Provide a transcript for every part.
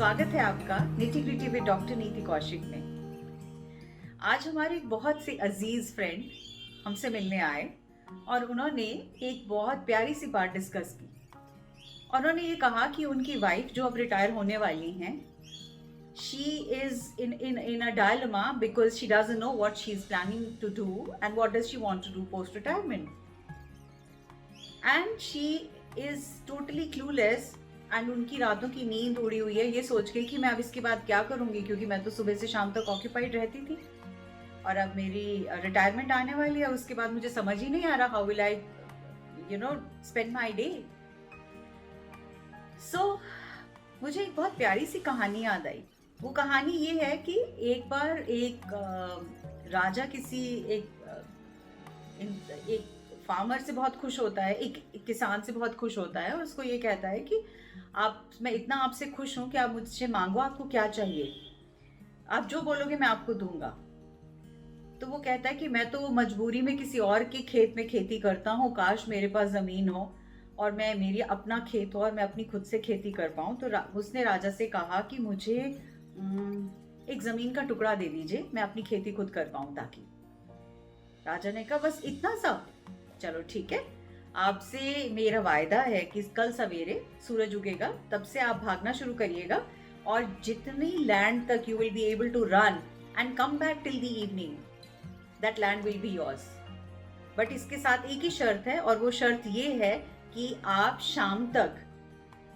स्वागत है आपका निटी ग्रिटी विद डॉक्टर नीति कौशिक में। आज हमारे एक बहुत से अजीज फ्रेंड हमसे मिलने आए और उन्होंने एक बहुत प्यारी सी बात डिस्कस की। उन्होंने ये कहा कि उनकी वाइफ जो अब रिटायर होने वाली हैं, she is in a dilemma because she doesn't know what she is planning to do and what does she want to do post retirement, and she is totally clueless and उनकी रातों की नींद उड़ी हुई है ये सोच के कि मैं अब इसके बाद क्या करूंगी, क्योंकि मैं तो सुबह से शाम तक ऑक्यूपाइड रहती थी और अब मेरी रिटायरमेंट आने वाली है। उसके बाद मुझे समझ ही नहीं आ रहा how will I spend my day. So मुझे एक बहुत प्यारी सी कहानी याद आई। वो कहानी ये है कि एक बार एक राजा किसी एक फार्मर से बहुत खुश होता है, एक किसान से बहुत खुश होता है और उसको ये कहता है कि मैं इतना आपसे खुश हूं कि आप मुझसे मांगो, आपको क्या चाहिए, आप जो बोलोगे मैं आपको दूंगा। तो वो कहता है कि मैं तो मजबूरी में किसी और के खेत में खेती करता हूँ, काश मेरे पास जमीन हो और मेरी अपना खेत हो और मैं अपनी खुद से खेती कर पाऊँ। तो उसने राजा से कहा कि मुझे एक जमीन का टुकड़ा दे दीजिए, मैं अपनी खेती खुद कर पाऊँ ताकि। राजा ने कहा बस इतना सा? चलो ठीक है, आपसे मेरा वायदा है कि कल सवेरे सूरज उगेगा तब से आप भागना शुरू करिएगा और जितनी लैंड तक you will be able to run and come back till the evening, that land will be yours. But इसके साथ एक ही शर्त है और वो शर्त ये है कि आप शाम तक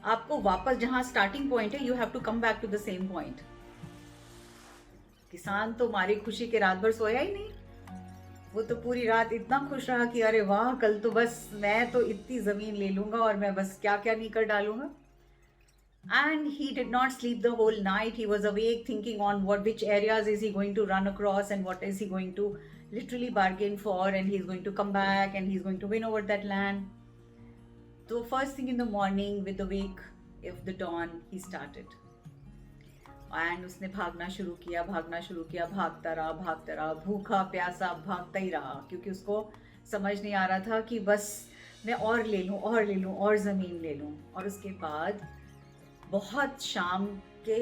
आपको वापस जहां स्टार्टिंग पॉइंट है, you have to come back to the same point. किसान तो मारी खुशी के रात भर सोया ही नहीं। वो तो पूरी रात इतना खुश रहा कि अरे वाह, कल तो बस मैं तो इतनी जमीन ले लूंगा और मैं बस क्या क्या नहीं कर डालूंगा। And he did not sleep the whole night. He was awake thinking on which areas is he going to run across and what is he going to literally bargain for, and he's going to come back and he's going to win over that land. So first thing in the morning with the wake of the dawn, he started. And उसने भागना शुरू किया, भागता रहा, भूखा प्यासा भागता ही रहा, क्योंकि उसको समझ नहीं आ रहा था कि बस मैं और ले लूं और ज़मीन ले लूं। और उसके बाद बहुत शाम के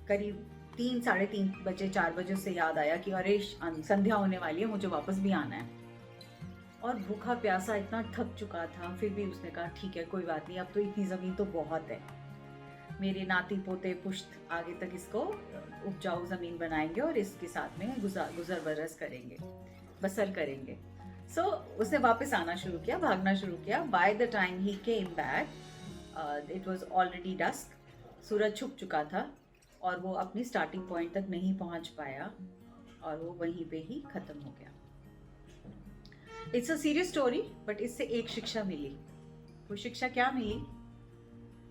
करीब 3, साढ़े 3 बजे 4 बजे उससे याद आया कि अरे संध्या होने वाली है, मुझे वापस भी आना है। और भूखा प्यासा इतना थक चुका था, फिर भी उसने कहा ठीक है कोई बात नहीं, अब तो इतनी ज़मीन तो बहुत है, मेरे नाती पोते पुश्त आगे तक इसको उपजाऊ ज़मीन बनाएंगे और इसके साथ में गुजर बसर करेंगे। सो उसने वापस आना शुरू किया, भागना शुरू किया। बाय द टाइम ही came back it was already dusk, सूरज छुप चुका था और वो अपनी स्टार्टिंग पॉइंट तक नहीं पहुंच पाया और वो वहीं पे ही ख़त्म हो गया। It's a serious story, but इससे एक शिक्षा मिली। वो शिक्षा क्या मिली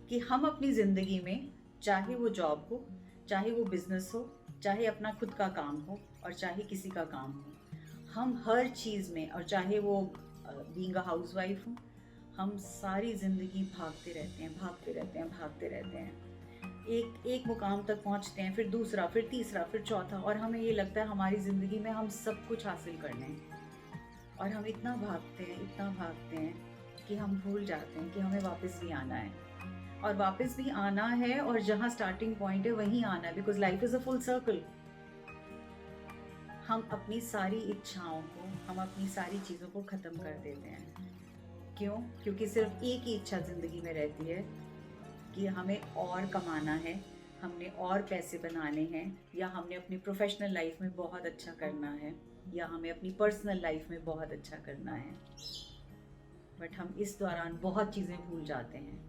कि हम अपनी ज़िंदगी में, चाहे वो जॉब हो, चाहे वो बिजनेस हो, चाहे अपना खुद का काम हो और चाहे किसी का काम हो, हम हर चीज़ में, और चाहे वो बीइंग अ हाउसवाइफ हो, हम सारी ज़िंदगी भागते रहते हैं। एक मुकाम तक पहुंचते हैं, फिर दूसरा, फिर तीसरा, फिर चौथा, और हमें ये लगता है हमारी ज़िंदगी में हम सब कुछ हासिल कर लें और हम इतना भागते हैं कि हम भूल जाते हैं कि हमें वापस भी आना है और वापस भी आना है और जहाँ स्टार्टिंग पॉइंट है वहीं आना है, because life is a full circle. हम अपनी सारी इच्छाओं को, हम अपनी सारी चीज़ों को ख़त्म कर देते हैं। क्यों? क्योंकि सिर्फ एक ही इच्छा ज़िंदगी में रहती है कि हमें और कमाना है, हमने और पैसे बनाने हैं, या हमने अपनी प्रोफेशनल लाइफ में बहुत अच्छा करना है, या हमें अपनी पर्सनल लाइफ में बहुत अच्छा करना है। बट हम इस दौरान बहुत चीज़ें भूल जाते हैं।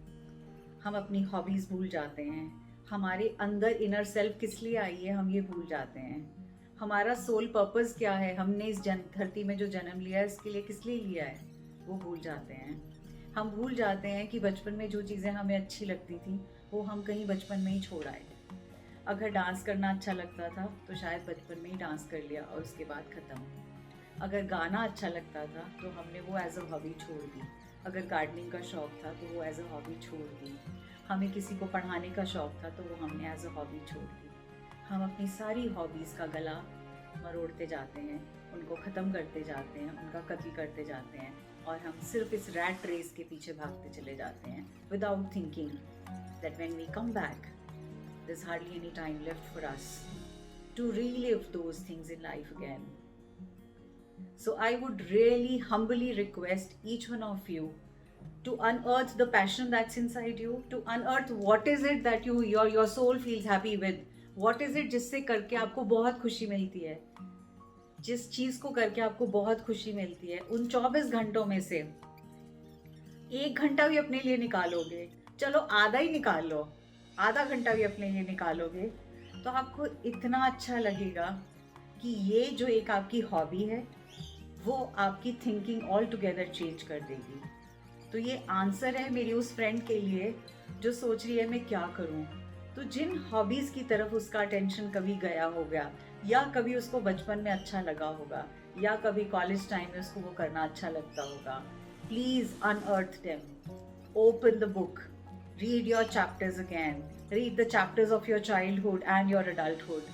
हम अपनी हॉबीज़ भूल जाते हैं, हमारे अंदर इनर सेल्फ किस लिए आई है हम ये भूल जाते हैं, हमारा सोल पर्पस क्या है, हमने इस धरती में जो जन्म लिया है इसके लिए किस लिए लिया है, वो भूल जाते हैं। हम भूल जाते हैं कि बचपन में जो चीज़ें हमें अच्छी लगती थी वो हम कहीं बचपन में ही छोड़ आए। अगर डांस करना अच्छा लगता था तो शायद बचपन में ही डांस कर लिया और उसके बाद ख़त्म। अगर गाना अच्छा लगता था तो हमने वो एज अ हॉबी छोड़ दी। अगर गार्डनिंग का शौक़ था तो वो एज अ हॉबी छोड़ दी। हमें किसी को पढ़ाने का शौक़ था तो वो हमने एज अ हॉबी छोड़ दी। हम अपनी सारी हॉबीज़ का गला मरोड़ते जाते हैं, उनको ख़त्म करते जाते हैं, उनका कत्ल करते जाते हैं और हम सिर्फ इस रैट रेस के पीछे भागते चले जाते हैं without thinking that when we come back there's hardly any time left for us to relive those things in life again. So I would really humbly request each one of you to unearth the passion that's inside you, to unearth what is it that your soul feels happy with, what is it जिससे करके आपको बहुत खुशी मिलती है, जिस चीज को करके आपको बहुत खुशी मिलती है. उन 24 घंटों में से 1 घंटा भी अपने लिए निकालोगे, चलो आधा ही निकाल लो, आधा घंटा भी अपने लिए निकालोगे, तो आपको इतना अच्छा लगेगा कि ये जो एक आपकी हॉबी है वो आपकी थिंकिंग ऑल टुगेदर चेंज कर देगी. तो ये आंसर है मेरी उस फ्रेंड के लिए जो सोच रही है मैं क्या करूं. तो जिन हॉबीज़ की तरफ उसका अटेंशन कभी गया होगा, या कभी उसको बचपन में अच्छा लगा होगा, या कभी कॉलेज टाइम में उसको वो करना अच्छा लगता होगा, please unearth them, open the book, read your chapters again, read the chapters of your childhood and your adulthood,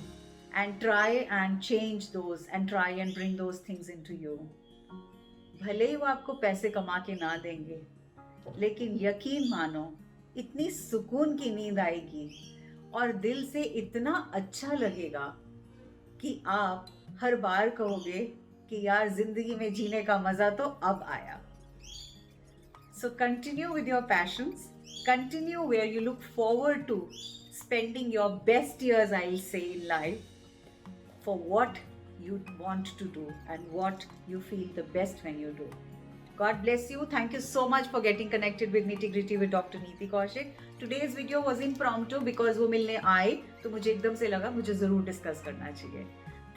and try and change those and try and bring those things into you. भले ही वो आपको पैसे कमा के ना देंगे, लेकिन यकीन मानो इतनी सुकून की नींद आएगी और दिल से इतना अच्छा लगेगा कि आप हर बार कहोगे कि यार जिंदगी में जीने का मजा तो अब आया. So continue with your passions, continue where you look forward to spending your best years, I'll say, in life for what you want to do and what you feel the best when you do. God bless you. Thank you so much for getting connected with Nitty Gritty with Dr. Neeti Kaushik. Today's video was impromptu because वो मिलने आए तो मुझे एकदम से लगा मुझे ज़रूर डिस्कस करना चाहिए.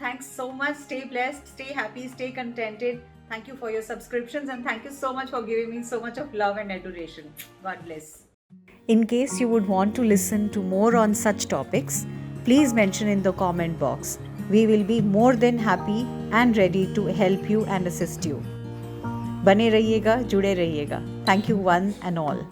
Thanks so much. Stay blessed, stay happy, stay contented. Thank you for your subscriptions and thank you so much for giving me so much of love and adoration. God bless. In case you would want to listen to more on such topics, please mention in the comment box. We will be more than happy and ready to help you and assist you. बने रहिएगा, जुड़े रहिएगा. Thank you one and all.